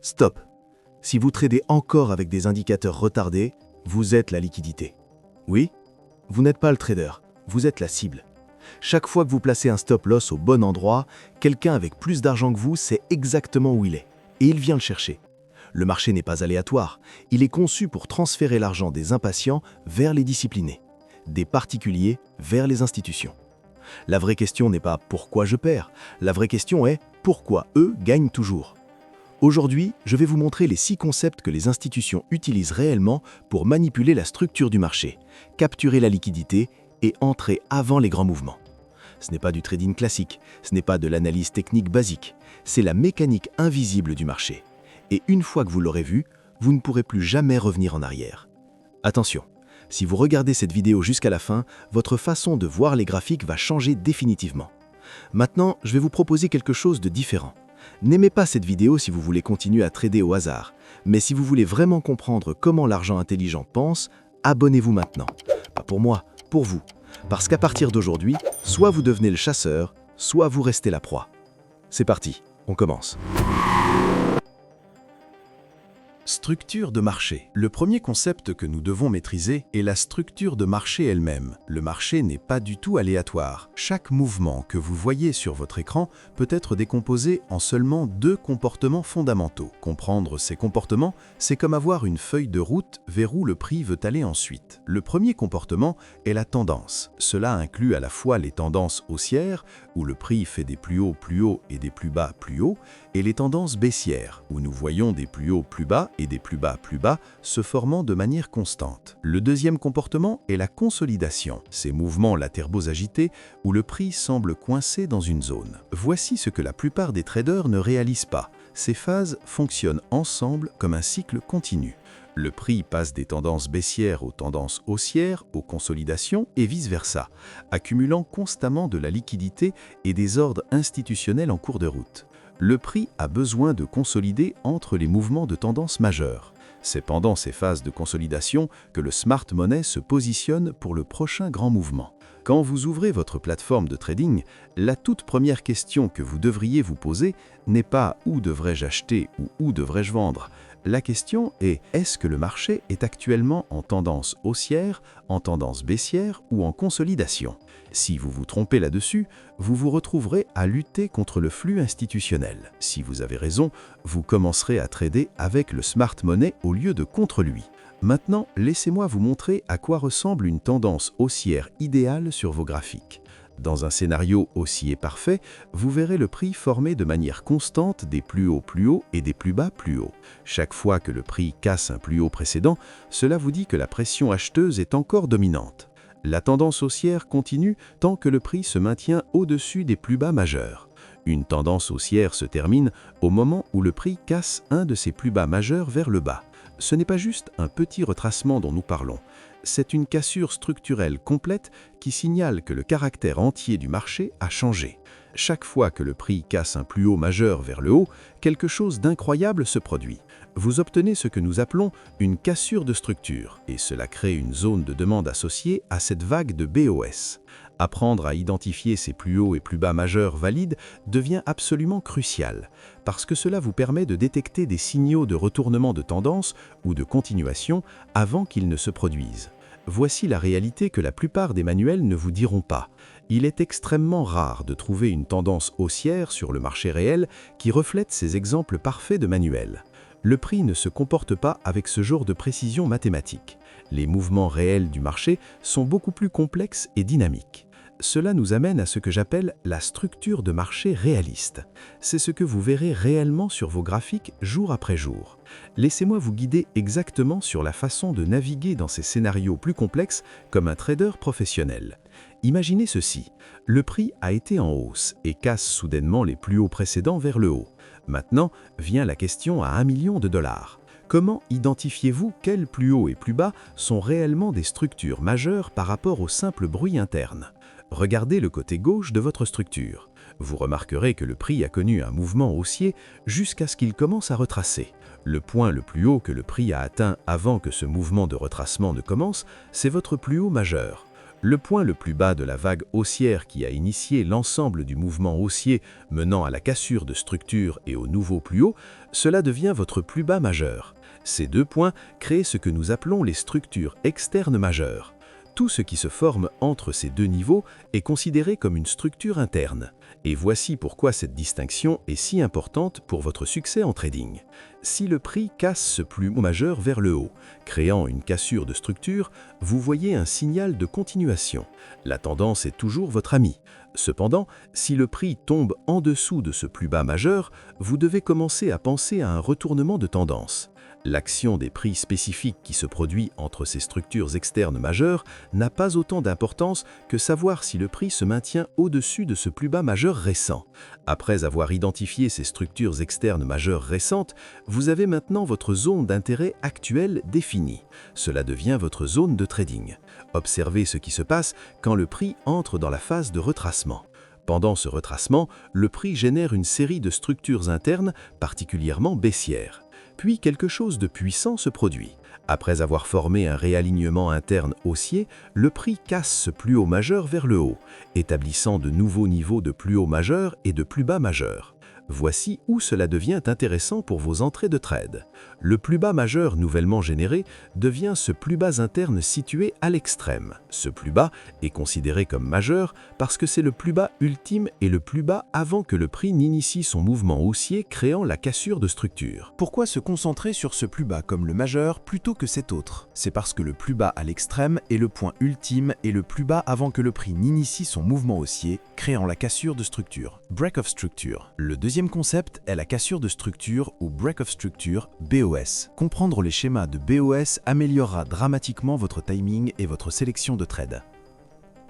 Stop. Si vous tradez encore avec des indicateurs retardés, vous êtes la liquidité. Oui, vous n'êtes pas le trader, vous êtes la cible. Chaque fois que vous placez un stop loss au bon endroit, quelqu'un avec plus d'argent que vous sait exactement où il est. Et il vient le chercher. Le marché n'est pas aléatoire, il est conçu pour transférer l'argent des impatients vers les disciplinés, des particuliers vers les institutions. La vraie question n'est pas « pourquoi je perds ?», la vraie question est « pourquoi eux gagnent toujours ?» Aujourd'hui, je vais vous montrer les 6 concepts que les institutions utilisent réellement pour manipuler la structure du marché, capturer la liquidité et entrer avant les grands mouvements. Ce n'est pas du trading classique, ce n'est pas de l'analyse technique basique, c'est la mécanique invisible du marché. Et une fois que vous l'aurez vu, vous ne pourrez plus jamais revenir en arrière. Attention, si vous regardez cette vidéo jusqu'à la fin, votre façon de voir les graphiques va changer définitivement. Maintenant, je vais vous proposer quelque chose de différent. N'aimez pas cette vidéo si vous voulez continuer à trader au hasard, mais si vous voulez vraiment comprendre comment l'argent intelligent pense, abonnez-vous maintenant. Pas pour moi, pour vous. Parce qu'à partir d'aujourd'hui, soit vous devenez le chasseur, soit vous restez la proie. C'est parti, on commence. Structure de marché. Le premier concept que nous devons maîtriser est la structure de marché elle-même. Le marché n'est pas du tout aléatoire. Chaque mouvement que vous voyez sur votre écran peut être décomposé en seulement 2 comportements fondamentaux. Comprendre ces comportements, c'est comme avoir une feuille de route vers où le prix veut aller ensuite. Le premier comportement est la tendance. Cela inclut à la fois les tendances haussières, où le prix fait des plus hauts et des plus bas, et les tendances baissières, où nous voyons des plus hauts plus bas et des plus bas se formant de manière constante. Le deuxième comportement est la consolidation, ces mouvements latéraux agités où le prix semble coincé dans une zone. Voici ce que la plupart des traders ne réalisent pas. Ces phases fonctionnent ensemble comme un cycle continu. Le prix passe des tendances baissières aux tendances haussières, aux consolidations et vice-versa, accumulant constamment de la liquidité et des ordres institutionnels en cours de route. Le prix a besoin de consolider entre les mouvements de tendance majeure. C'est pendant ces phases de consolidation que le smart money se positionne pour le prochain grand mouvement. Quand vous ouvrez votre plateforme de trading, la toute première question que vous devriez vous poser n'est pas « où devrais-je acheter » ou « où devrais-je vendre ?» La question est « est-ce que le marché est actuellement en tendance haussière, en tendance baissière ou en consolidation ?» Si vous vous trompez là-dessus, vous vous retrouverez à lutter contre le flux institutionnel. Si vous avez raison, vous commencerez à trader avec le smart money au lieu de contre lui. Maintenant, laissez-moi vous montrer à quoi ressemble une tendance haussière idéale sur vos graphiques. Dans un scénario haussier parfait, vous verrez le prix former de manière constante des plus hauts et des plus bas plus hauts. Chaque fois que le prix casse un plus haut précédent, cela vous dit que la pression acheteuse est encore dominante. La tendance haussière continue tant que le prix se maintient au-dessus des plus bas majeurs. Une tendance haussière se termine au moment où le prix casse un de ses plus bas majeurs vers le bas. Ce n'est pas juste un petit retracement dont nous parlons. C'est une cassure structurelle complète qui signale que le caractère entier du marché a changé. Chaque fois que le prix casse un plus haut majeur vers le haut, quelque chose d'incroyable se produit. Vous obtenez ce que nous appelons une cassure de structure, et cela crée une zone de demande associée à cette vague de BOS. Apprendre à identifier ces plus hauts et plus bas majeurs valides devient absolument crucial, parce que cela vous permet de détecter des signaux de retournement de tendance ou de continuation avant qu'ils ne se produisent. Voici la réalité que la plupart des manuels ne vous diront pas. Il est extrêmement rare de trouver une tendance haussière sur le marché réel qui reflète ces exemples parfaits de manuels. Le prix ne se comporte pas avec ce genre de précision mathématique. Les mouvements réels du marché sont beaucoup plus complexes et dynamiques. Cela nous amène à ce que j'appelle la structure de marché réaliste. C'est ce que vous verrez réellement sur vos graphiques jour après jour. Laissez-moi vous guider exactement sur la façon de naviguer dans ces scénarios plus complexes comme un trader professionnel. Imaginez ceci, le prix a été en hausse et casse soudainement les plus hauts précédents vers le haut. Maintenant vient la question à $1 million. Comment identifiez-vous quels plus hauts et plus bas sont réellement des structures majeures par rapport au simple bruit interne ? Regardez le côté gauche de votre structure. Vous remarquerez que le prix a connu un mouvement haussier jusqu'à ce qu'il commence à retracer. Le point le plus haut que le prix a atteint avant que ce mouvement de retracement ne commence, c'est votre plus haut majeur. Le point le plus bas de la vague haussière qui a initié l'ensemble du mouvement haussier menant à la cassure de structure et au nouveau plus haut, cela devient votre plus bas majeur. Ces deux points créent ce que nous appelons les structures externes majeures. Tout ce qui se forme entre ces deux niveaux est considéré comme une structure interne. Et voici pourquoi cette distinction est si importante pour votre succès en trading. Si le prix casse ce plus haut majeur vers le haut, créant une cassure de structure, vous voyez un signal de continuation. La tendance est toujours votre ami. Cependant, si le prix tombe en dessous de ce plus bas majeur, vous devez commencer à penser à un retournement de tendance. L'action des prix spécifiques qui se produit entre ces structures externes majeures n'a pas autant d'importance que savoir si le prix se maintient au-dessus de ce plus bas majeur récent. Après avoir identifié ces structures externes majeures récentes, vous avez maintenant votre zone d'intérêt actuelle définie. Cela devient votre zone de trading. Observez ce qui se passe quand le prix entre dans la phase de retracement. Pendant ce retracement, le prix génère une série de structures internes particulièrement baissières. Puis quelque chose de puissant se produit. Après avoir formé un réalignement interne haussier, le prix casse ce plus haut majeur vers le haut, établissant de nouveaux niveaux de plus haut majeur et de plus bas majeur. Voici où cela devient intéressant pour vos entrées de trade. Le plus bas majeur nouvellement généré devient ce plus bas interne situé à l'extrême. Ce plus bas est considéré comme majeur parce que c'est le plus bas ultime et le plus bas avant que le prix n'initie son mouvement haussier créant la cassure de structure. Pourquoi se concentrer sur ce plus bas comme le majeur plutôt que cet autre? C'est parce que le plus bas à l'extrême est le point ultime et le plus bas avant que le prix n'initie son mouvement haussier, créant la cassure de structure. Break of structure. Le deuxième concept est la cassure de structure ou break of structure, BOS. Comprendre les schémas de BOS améliorera dramatiquement votre timing et votre sélection de trades.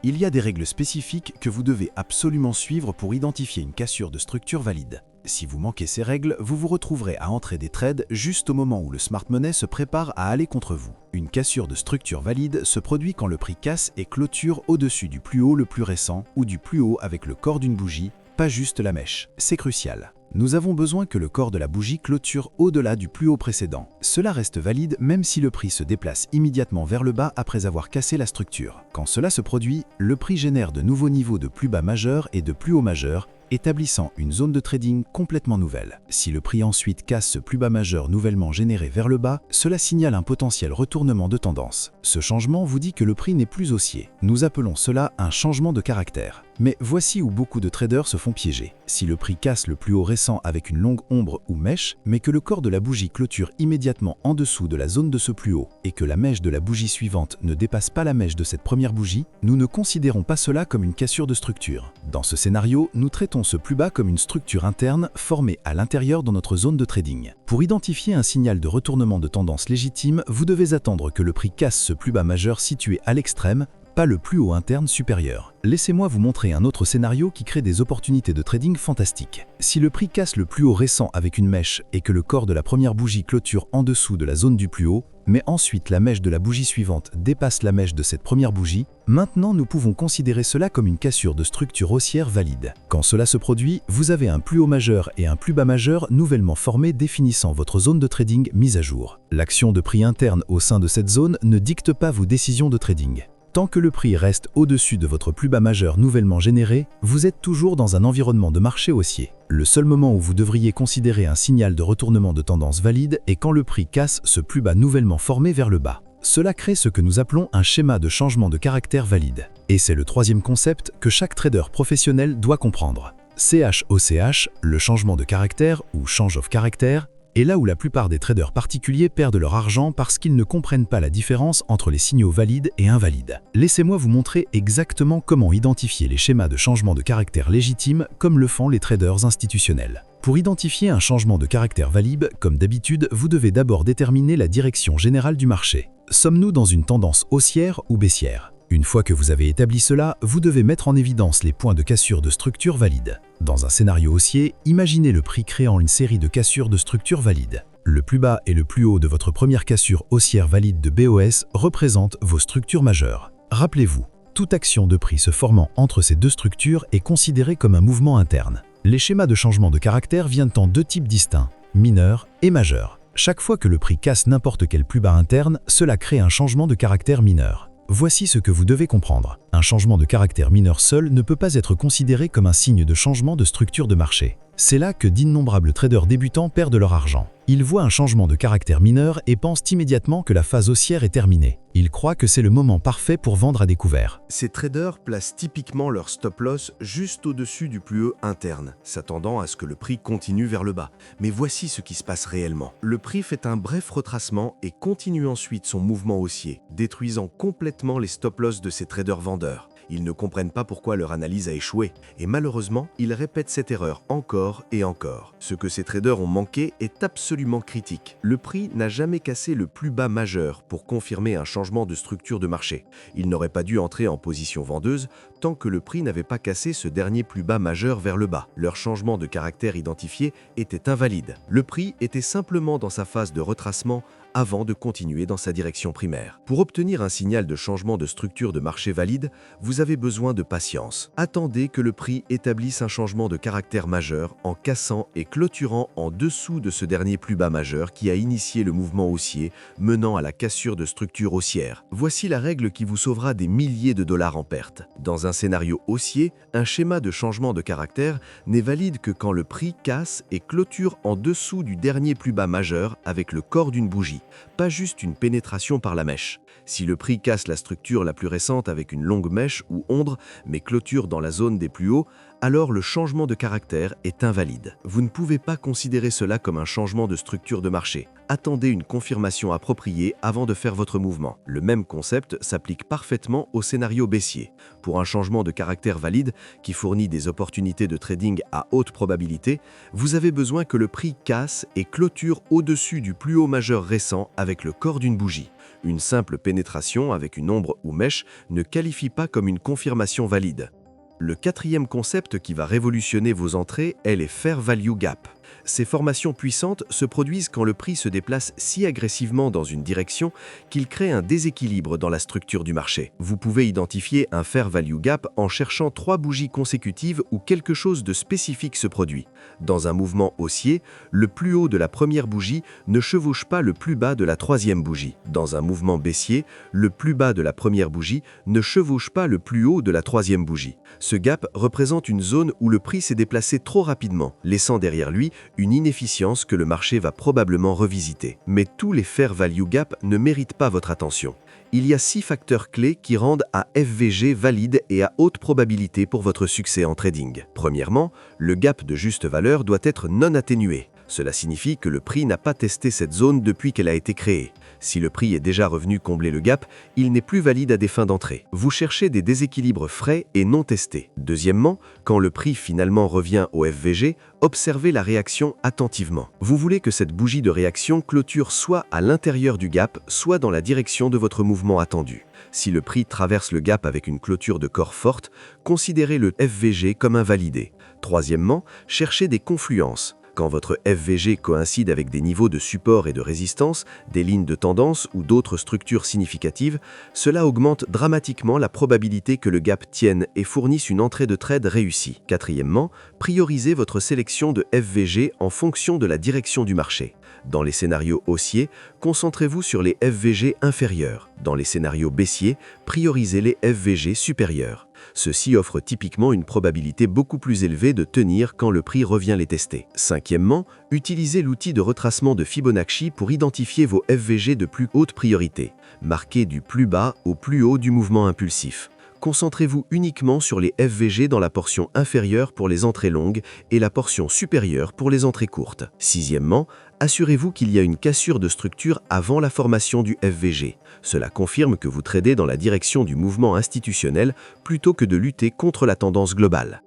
Il y a des règles spécifiques que vous devez absolument suivre pour identifier une cassure de structure valide. Si vous manquez ces règles, vous vous retrouverez à entrer des trades juste au moment où le smart money se prépare à aller contre vous. Une cassure de structure valide se produit quand le prix casse et clôture au-dessus du plus haut le plus récent ou du plus haut avec le corps d'une bougie, pas juste la mèche. C'est crucial. Nous avons besoin que le corps de la bougie clôture au-delà du plus haut précédent. Cela reste valide même si le prix se déplace immédiatement vers le bas après avoir cassé la structure. Quand cela se produit, le prix génère de nouveaux niveaux de plus bas majeur et de plus haut majeur, établissant une zone de trading complètement nouvelle. Si le prix ensuite casse ce plus bas majeur nouvellement généré vers le bas, cela signale un potentiel retournement de tendance. Ce changement vous dit que le prix n'est plus haussier. Nous appelons cela un changement de caractère. Mais voici où beaucoup de traders se font piéger. Si le prix casse le plus haut récent avec une longue ombre ou mèche, mais que le corps de la bougie clôture immédiatement en dessous de la zone de ce plus haut, et que la mèche de la bougie suivante ne dépasse pas la mèche de cette première bougie, nous ne considérons pas cela comme une cassure de structure. Dans ce scénario, nous traitons ce plus bas comme une structure interne formée à l'intérieur dans notre zone de trading. Pour identifier un signal de retournement de tendance légitime, vous devez attendre que le prix casse ce plus bas majeur situé à l'extrême, pas le plus haut interne supérieur. Laissez-moi vous montrer un autre scénario qui crée des opportunités de trading fantastiques. Si le prix casse le plus haut récent avec une mèche et que le corps de la première bougie clôture en dessous de la zone du plus haut, mais ensuite la mèche de la bougie suivante dépasse la mèche de cette première bougie, maintenant nous pouvons considérer cela comme une cassure de structure haussière valide. Quand cela se produit, vous avez un plus haut majeur et un plus bas majeur nouvellement formés définissant votre zone de trading mise à jour. L'action de prix interne au sein de cette zone ne dicte pas vos décisions de trading. Tant que le prix reste au-dessus de votre plus bas majeur nouvellement généré, vous êtes toujours dans un environnement de marché haussier. Le seul moment où vous devriez considérer un signal de retournement de tendance valide est quand le prix casse ce plus bas nouvellement formé vers le bas. Cela crée ce que nous appelons un schéma de changement de caractère valide. Et c'est le troisième concept que chaque trader professionnel doit comprendre. CHOCH, le changement de caractère ou change of character, est là où la plupart des traders particuliers perdent leur argent parce qu'ils ne comprennent pas la différence entre les signaux valides et invalides. Laissez-moi vous montrer exactement comment identifier les schémas de changement de caractère légitimes comme le font les traders institutionnels. Pour identifier un changement de caractère valide, comme d'habitude, vous devez d'abord déterminer la direction générale du marché. Sommes-nous dans une tendance haussière ou baissière ? Une fois que vous avez établi cela, vous devez mettre en évidence les points de cassure de structure valide. Dans un scénario haussier, imaginez le prix créant une série de cassures de structure valide. Le plus bas et le plus haut de votre première cassure haussière valide de BOS représentent vos structures majeures. Rappelez-vous, toute action de prix se formant entre ces deux structures est considérée comme un mouvement interne. Les schémas de changement de caractère viennent en deux types distincts, mineur et majeur. Chaque fois que le prix casse n'importe quel plus bas interne, cela crée un changement de caractère mineur. Voici ce que vous devez comprendre. Un changement de caractère mineur seul ne peut pas être considéré comme un signe de changement de structure de marché. C'est là que d'innombrables traders débutants perdent leur argent. Ils voient un changement de caractère mineur et pensent immédiatement que la phase haussière est terminée. Ils croient que c'est le moment parfait pour vendre à découvert. Ces traders placent typiquement leur stop-loss juste au-dessus du plus haut interne, s'attendant à ce que le prix continue vers le bas. Mais voici ce qui se passe réellement. Le prix fait un bref retracement et continue ensuite son mouvement haussier, détruisant complètement les stop-loss de ces traders vendeurs. Ils ne comprennent pas pourquoi leur analyse a échoué, et malheureusement, ils répètent cette erreur encore et encore. Ce que ces traders ont manqué est absolument critique. Le prix n'a jamais cassé le plus bas majeur pour confirmer un changement de structure de marché. Ils n'auraient pas dû entrer en position vendeuse tant que le prix n'avait pas cassé ce dernier plus bas majeur vers le bas. Leur changement de caractère identifié était invalide. Le prix était simplement dans sa phase de retracement avant de continuer dans sa direction primaire. Pour obtenir un signal de changement de structure de marché valide, vous avez besoin de patience. Attendez que le prix établisse un changement de caractère majeur en cassant et clôturant en dessous de ce dernier plus bas majeur qui a initié le mouvement haussier menant à la cassure de structure haussière. Voici la règle qui vous sauvera des milliers de dollars en perte. Dans un scénario haussier, un schéma de changement de caractère n'est valide que quand le prix casse et clôture en dessous du dernier plus bas majeur avec le corps d'une bougie, pas juste une pénétration par la mèche. Si le prix casse la structure la plus récente avec une longue mèche ou ombre, mais clôture dans la zone des plus hauts, alors le changement de caractère est invalide. Vous ne pouvez pas considérer cela comme un changement de structure de marché. Attendez une confirmation appropriée avant de faire votre mouvement. Le même concept s'applique parfaitement au scénario baissier. Pour un changement de caractère valide qui fournit des opportunités de trading à haute probabilité, vous avez besoin que le prix casse et clôture au-dessus du plus haut majeur récent avec le corps d'une bougie. Une simple pénétration avec une ombre ou mèche ne qualifie pas comme une confirmation valide. Le quatrième concept qui va révolutionner vos entrées est les Fair Value Gap. Ces formations puissantes se produisent quand le prix se déplace si agressivement dans une direction qu'il crée un déséquilibre dans la structure du marché. Vous pouvez identifier un Fair Value Gap en cherchant 3 bougies consécutives où quelque chose de spécifique se produit. Dans un mouvement haussier, le plus haut de la première bougie ne chevauche pas le plus bas de la troisième bougie. Dans un mouvement baissier, le plus bas de la première bougie ne chevauche pas le plus haut de la troisième bougie. Ce gap représente une zone où le prix s'est déplacé trop rapidement, laissant derrière lui une inefficience que le marché va probablement revisiter. Mais tous les Fair Value Gap ne méritent pas votre attention. Il y a 6 facteurs clés qui rendent un FVG valide et à haute probabilité pour votre succès en trading. Premièrement, le gap de juste valeur doit être non atténué. Cela signifie que le prix n'a pas testé cette zone depuis qu'elle a été créée. Si le prix est déjà revenu combler le gap, il n'est plus valide à des fins d'entrée. Vous cherchez des déséquilibres frais et non testés. Deuxièmement, quand le prix finalement revient au FVG, observez la réaction attentivement. Vous voulez que cette bougie de réaction clôture soit à l'intérieur du gap, soit dans la direction de votre mouvement attendu. Si le prix traverse le gap avec une clôture de corps forte, considérez le FVG comme invalidé. Troisièmement, cherchez des confluences. Quand votre FVG coïncide avec des niveaux de support et de résistance, des lignes de tendance ou d'autres structures significatives, cela augmente dramatiquement la probabilité que le gap tienne et fournisse une entrée de trade réussie. Quatrièmement, priorisez votre sélection de FVG en fonction de la direction du marché. Dans les scénarios haussiers, concentrez-vous sur les FVG inférieurs. Dans les scénarios baissiers, priorisez les FVG supérieurs. Ceux-ci offrent typiquement une probabilité beaucoup plus élevée de tenir quand le prix revient les tester. Cinquièmement, utilisez l'outil de retracement de Fibonacci pour identifier vos FVG de plus haute priorité. Marquez du plus bas au plus haut du mouvement impulsif. Concentrez-vous uniquement sur les FVG dans la portion inférieure pour les entrées longues et la portion supérieure pour les entrées courtes. Sixièmement, assurez-vous qu'il y a une cassure de structure avant la formation du FVG. Cela confirme que vous tradez dans la direction du mouvement institutionnel plutôt que de lutter contre la tendance globale.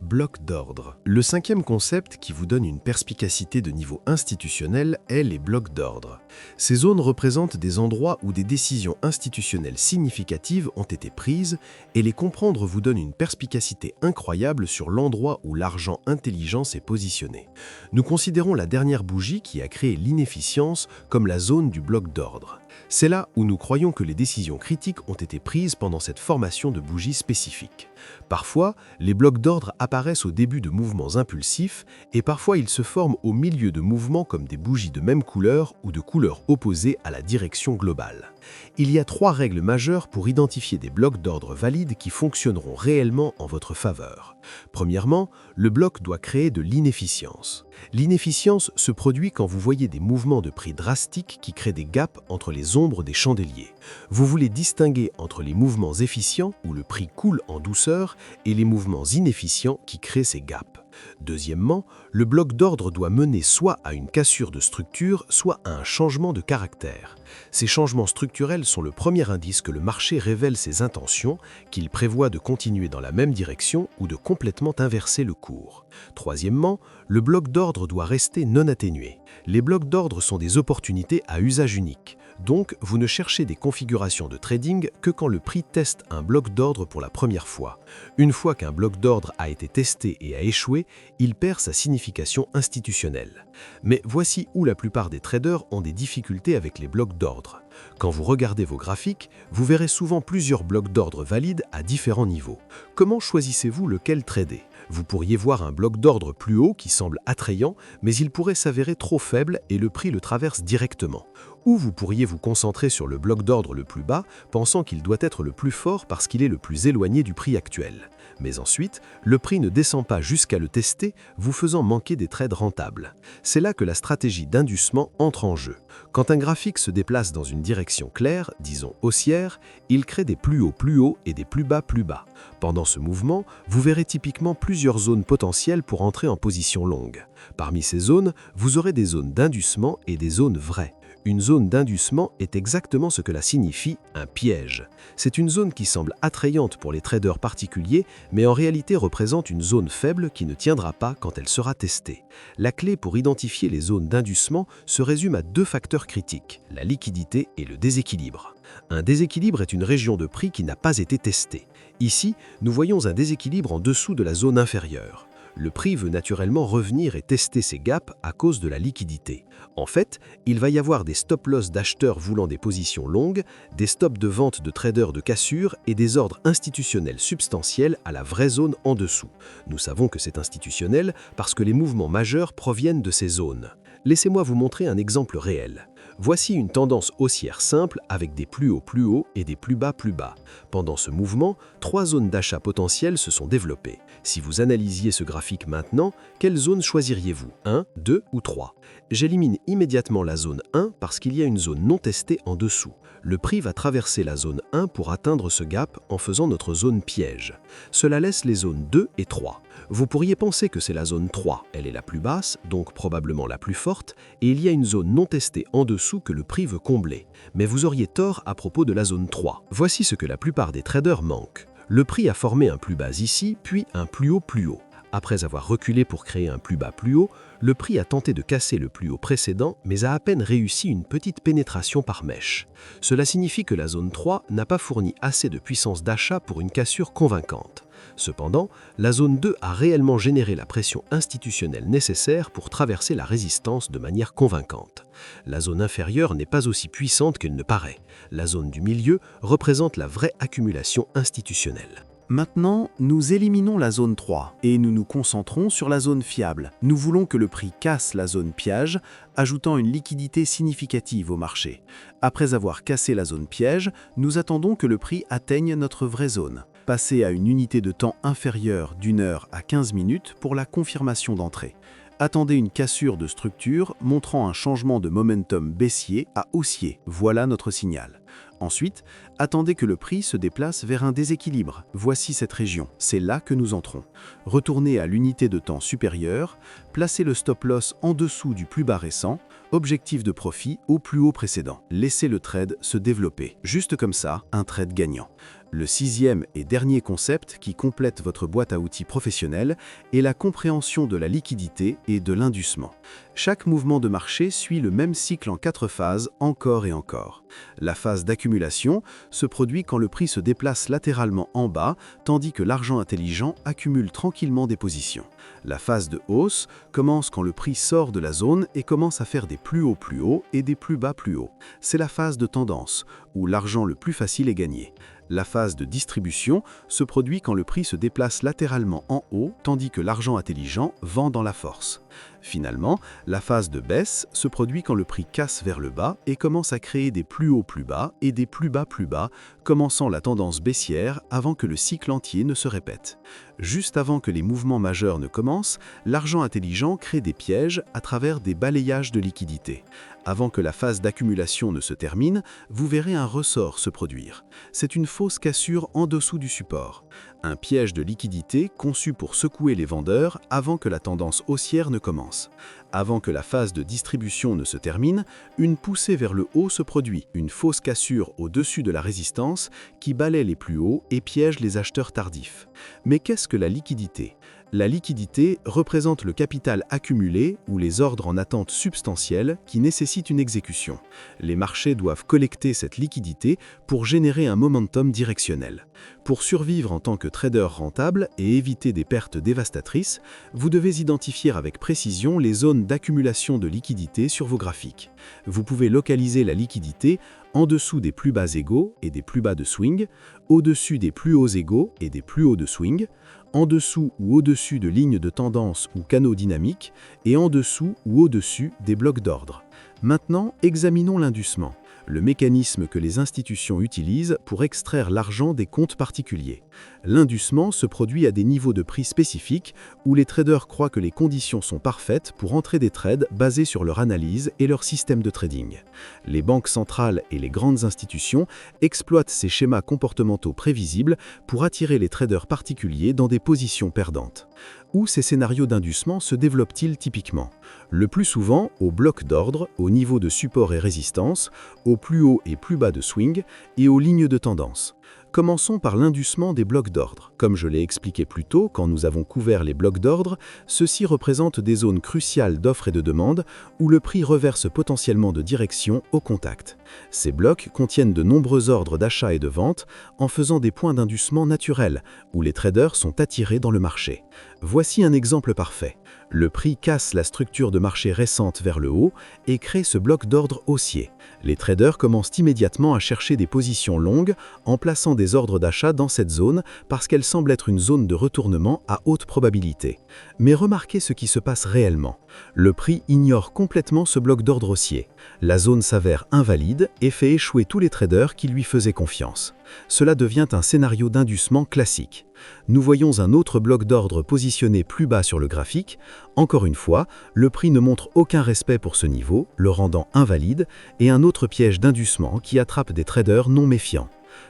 Bloc d'ordre. Le cinquième concept qui vous donne une perspicacité de niveau institutionnel est les blocs d'ordre. Ces zones représentent des endroits où des décisions institutionnelles significatives ont été prises et les comprendre vous donne une perspicacité incroyable sur l'endroit où l'argent intelligent s'est positionné. Nous considérons la dernière bougie qui a créé l'inefficience comme la zone du bloc d'ordre. C'est là où nous croyons que les décisions critiques ont été prises pendant cette formation de bougies spécifiques. Parfois, les blocs d'ordre apparaissent au début de mouvements impulsifs et parfois ils se forment au milieu de mouvements comme des bougies de même couleur ou de couleur opposée à la direction globale. Il y a 3 règles majeures pour identifier des blocs d'ordre valides qui fonctionneront réellement en votre faveur. Premièrement, le bloc doit créer de l'inefficience. L'inefficience se produit quand vous voyez des mouvements de prix drastiques qui créent des gaps entre les ombres des chandeliers. Vous voulez distinguer entre les mouvements efficients, où le prix coule en douceur, et les mouvements inefficients qui créent ces gaps. Deuxièmement, le bloc d'ordre doit mener soit à une cassure de structure, soit à un changement de caractère. Ces changements structurels sont le premier indice que le marché révèle ses intentions, qu'il prévoit de continuer dans la même direction ou de complètement inverser le cours. Troisièmement, le bloc d'ordre doit rester non atténué. Les blocs d'ordre sont des opportunités à usage unique. Donc, vous ne cherchez des configurations de trading que quand le prix teste un bloc d'ordre pour la première fois. Une fois qu'un bloc d'ordre a été testé et a échoué, il perd sa signification institutionnelle. Mais voici où la plupart des traders ont des difficultés avec les blocs d'ordre. Quand vous regardez vos graphiques, vous verrez souvent plusieurs blocs d'ordre valides à différents niveaux. Comment choisissez-vous lequel trader ? Vous pourriez voir un bloc d'ordre plus haut qui semble attrayant, mais il pourrait s'avérer trop faible et le prix le traverse directement. Ou vous pourriez vous concentrer sur le bloc d'ordre le plus bas, pensant qu'il doit être le plus fort parce qu'il est le plus éloigné du prix actuel. Mais ensuite, le prix ne descend pas jusqu'à le tester, vous faisant manquer des trades rentables. C'est là que la stratégie d'inducement entre en jeu. Quand un graphique se déplace dans une direction claire, disons haussière, il crée des plus hauts et des plus bas plus bas. Pendant ce mouvement, vous verrez typiquement plusieurs zones potentielles pour entrer en position longue. Parmi ces zones, vous aurez des zones d'inducement et des zones vraies. Une zone d'inducement est exactement ce que la signifie un piège. C'est une zone qui semble attrayante pour les traders particuliers, mais en réalité représente une zone faible qui ne tiendra pas quand elle sera testée. La clé pour identifier les zones d'inducement se résume à 2 facteurs critiques, la liquidité et le déséquilibre. Un déséquilibre est une région de prix qui n'a pas été testée. Ici, nous voyons un déséquilibre en dessous de la zone inférieure. Le prix veut naturellement revenir et tester ces gaps à cause de la liquidité. En fait, il va y avoir des stop-loss d'acheteurs voulant des positions longues, des stops de vente de traders de cassure et des ordres institutionnels substantiels à la vraie zone en dessous. Nous savons que c'est institutionnel parce que les mouvements majeurs proviennent de ces zones. Laissez-moi vous montrer un exemple réel. Voici une tendance haussière simple avec des plus hauts et des plus bas plus bas. Pendant ce mouvement, 3 zones d'achat potentielles se sont développées. Si vous analysiez ce graphique maintenant, quelle zone choisiriez-vous ? 1, 2 ou 3 ? J'élimine immédiatement la zone 1 parce qu'il y a une zone non testée en dessous. Le prix va traverser la zone 1 pour atteindre ce gap en faisant notre zone piège. Cela laisse les zones 2 et 3. Vous pourriez penser que c'est la zone 3, elle est la plus basse, donc probablement la plus forte, et il y a une zone non testée en dessous que le prix veut combler. Mais vous auriez tort à propos de la zone 3. Voici ce que la plupart des traders manquent. Le prix a formé un plus bas ici, puis un plus haut plus haut. Après avoir reculé pour créer un plus bas plus haut, le prix a tenté de casser le plus haut précédent, mais a à peine réussi une petite pénétration par mèche. Cela signifie que la zone 3 n'a pas fourni assez de puissance d'achat pour une cassure convaincante. Cependant, la zone 2 a réellement généré la pression institutionnelle nécessaire pour traverser la résistance de manière convaincante. La zone inférieure n'est pas aussi puissante qu'elle ne paraît. La zone du milieu représente la vraie accumulation institutionnelle. Maintenant, nous éliminons la zone 3 et nous nous concentrons sur la zone fiable. Nous voulons que le prix casse la zone piège, ajoutant une liquidité significative au marché. Après avoir cassé la zone piège, nous attendons que le prix atteigne notre vraie zone. Passez à une unité de temps inférieure d'1 heure à 15 minutes pour la confirmation d'entrée. Attendez une cassure de structure montrant un changement de momentum baissier à haussier. Voilà notre signal. Ensuite, attendez que le prix se déplace vers un déséquilibre. Voici cette région, c'est là que nous entrons. Retournez à l'unité de temps supérieure, placez le stop-loss en dessous du plus bas récent, objectif de profit au plus haut précédent. Laissez le trade se développer. Juste comme ça, un trade gagnant. Le 6e et dernier concept qui complète votre boîte à outils professionnelle est la compréhension de la liquidité et de l'inducement. Chaque mouvement de marché suit le même cycle en 4 phases, encore et encore. La phase d'accumulation se produit quand le prix se déplace latéralement en bas, tandis que l'argent intelligent accumule tranquillement des positions. La phase de hausse commence quand le prix sort de la zone et commence à faire des plus hauts et des plus bas plus hauts. C'est la phase de tendance, où l'argent le plus facile est gagné. La phase de distribution se produit quand le prix se déplace latéralement en haut, tandis que l'argent intelligent vend dans la force. Finalement, la phase de baisse se produit quand le prix casse vers le bas et commence à créer des plus hauts plus bas et des plus bas, commençant la tendance baissière avant que le cycle entier ne se répète. Juste avant que les mouvements majeurs ne commencent, l'argent intelligent crée des pièges à travers des balayages de liquidités. Avant que la phase d'accumulation ne se termine, vous verrez un ressort se produire. C'est une fausse cassure en dessous du support. Un piège de liquidité conçu pour secouer les vendeurs avant que la tendance haussière ne commence. Avant que la phase de distribution ne se termine, une poussée vers le haut se produit, une fausse cassure au-dessus de la résistance qui balaie les plus hauts et piège les acheteurs tardifs. Mais qu'est-ce que la liquidité ? La liquidité représente le capital accumulé ou les ordres en attente substantielle qui nécessitent une exécution. Les marchés doivent collecter cette liquidité pour générer un momentum directionnel. Pour survivre en tant que trader rentable et éviter des pertes dévastatrices, vous devez identifier avec précision les zones d'accumulation de liquidité sur vos graphiques. Vous pouvez localiser la liquidité en dessous des plus bas égaux et des plus bas de swing, au-dessus des plus hauts égaux et des plus hauts de swing, en dessous ou au-dessus de lignes de tendance ou canaux dynamiques, et en dessous ou au-dessus des blocs d'ordre. Maintenant, examinons l'inducement, le mécanisme que les institutions utilisent pour extraire l'argent des comptes particuliers. L'inducement se produit à des niveaux de prix spécifiques où les traders croient que les conditions sont parfaites pour entrer des trades basés sur leur analyse et leur système de trading. Les banques centrales et les grandes institutions exploitent ces schémas comportementaux prévisibles pour attirer les traders particuliers dans des positions perdantes. Où ces scénarios d'inducement se développent-ils typiquement? Le plus souvent au bloc d'ordre, au niveau de support et résistance, au plus haut et plus bas de swing et aux lignes de tendance. Commençons par l'inducement des blocs d'ordre. Comme je l'ai expliqué plus tôt quand nous avons couvert les blocs d'ordre, ceux-ci représentent des zones cruciales d'offre et de demande où le prix reverse potentiellement de direction au contact. Ces blocs contiennent de nombreux ordres d'achat et de vente en faisant des points d'inducement naturels où les traders sont attirés dans le marché. Voici un exemple parfait. Le prix casse la structure de marché récente vers le haut et crée ce bloc d'ordre haussier. Les traders commencent immédiatement à chercher des positions longues en plaçant des ordres d'achat dans cette zone parce qu'elle semble être une zone de retournement à haute probabilité. Mais remarquez ce qui se passe réellement. Le prix ignore complètement ce bloc d'ordre haussier. La zone s'avère invalide et fait échouer tous les traders qui lui faisaient confiance. Cela devient un scénario d'inducement classique. Nous voyons un autre bloc d'ordre positionné plus bas sur le graphique. Encore une fois, le prix ne montre aucun respect pour ce niveau, le rendant invalide, et un autre piège d'inducement qui attrape des traders non méfiants.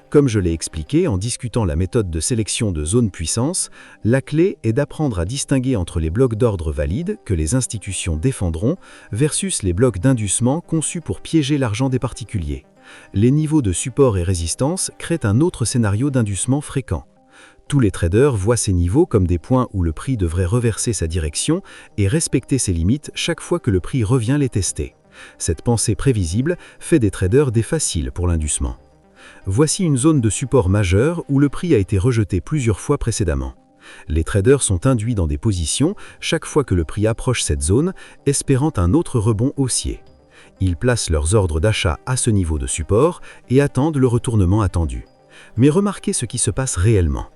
Comme je l'ai expliqué en discutant la méthode de sélection de zone puissance, la clé est d'apprendre à distinguer entre les blocs d'ordre valides que les institutions défendront versus les blocs d'inducement conçus pour piéger l'argent des particuliers. Les niveaux de support et résistance créent un autre scénario d'inducement fréquent. Tous les traders voient ces niveaux comme des points où le prix devrait reverser sa direction et respecter ses limites chaque fois que le prix revient les tester. Cette pensée prévisible fait des traders des faciles pour l'inducement. Voici une zone de support majeure où le prix a été rejeté plusieurs fois précédemment. Les traders sont induits dans des positions chaque fois que le prix approche cette zone, espérant un autre rebond haussier. Ils placent leurs ordres d'achat à ce niveau de support et attendent le retournement attendu. Mais remarquez ce qui se passe réellement.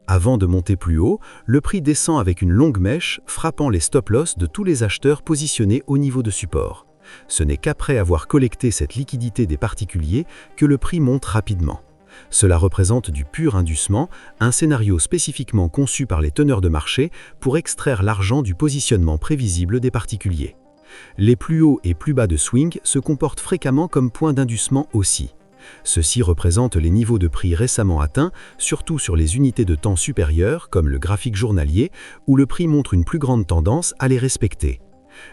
Avant de monter plus haut, le prix descend avec une longue mèche, frappant les stop-loss de tous les acheteurs positionnés au niveau de support. Ce n'est qu'après avoir collecté cette liquidité des particuliers que le prix monte rapidement. Cela représente du pur inducement, un scénario spécifiquement conçu par les teneurs de marché pour extraire l'argent du positionnement prévisible des particuliers. Les plus hauts et plus bas de swing se comportent fréquemment comme points d'inducement aussi. Ceux-ci représentent les niveaux de prix récemment atteints, surtout sur les unités de temps supérieures, comme le graphique journalier, où le prix montre une plus grande tendance à les respecter.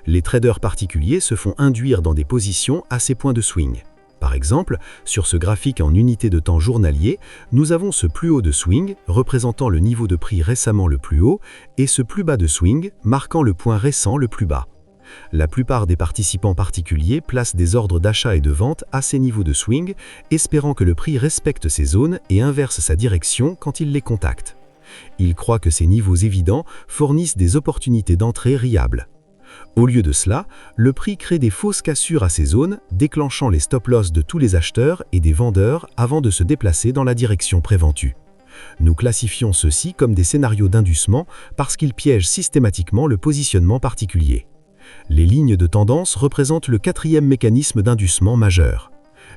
Les traders particuliers se font induire dans des positions à ces points de swing. Par exemple, sur ce graphique en unité de temps journalier, nous avons ce plus haut de swing, représentant le niveau de prix récemment le plus haut, et ce plus bas de swing, marquant le point récent le plus bas. La plupart des participants particuliers placent des ordres d'achat et de vente à ces niveaux de swing, espérant que le prix respecte ces zones et inverse sa direction quand ils les contactent. Ils croient que ces niveaux évidents fournissent des opportunités d'entrée riables. Au lieu de cela, le prix crée des fausses cassures à ces zones, déclenchant les stop-loss de tous les acheteurs et des vendeurs avant de se déplacer dans la direction préventue. Nous classifions ceux-ci comme des scénarios d'inducement parce qu'ils piègent systématiquement le positionnement particulier. Les lignes de tendance représentent le quatrième mécanisme d'inducement majeur.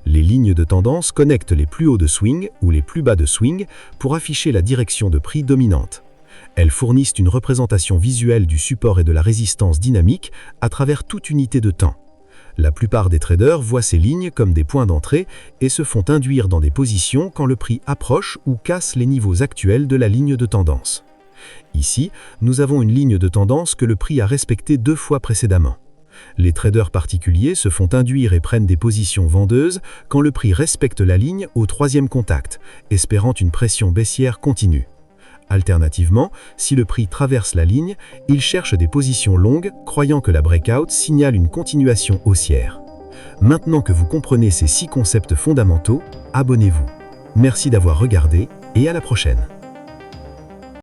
Les lignes de tendance connectent les plus hauts de swing ou les plus bas de swing pour afficher la direction de prix dominante. Elles fournissent une représentation visuelle du support et de la résistance dynamique à travers toute unité de temps. La plupart des traders voient ces lignes comme des points d'entrée et se font induire dans des positions quand le prix approche ou casse les niveaux actuels de la ligne de tendance. Ici, nous avons une ligne de tendance que le prix a respectée 2 fois précédemment. Les traders particuliers se font induire et prennent des positions vendeuses quand le prix respecte la ligne au 3e contact, espérant une pression baissière continue. Alternativement, si le prix traverse la ligne, ils cherchent des positions longues, croyant que la breakout signale une continuation haussière. Maintenant que vous comprenez ces 6 concepts fondamentaux, abonnez-vous. Merci d'avoir regardé et à la prochaine.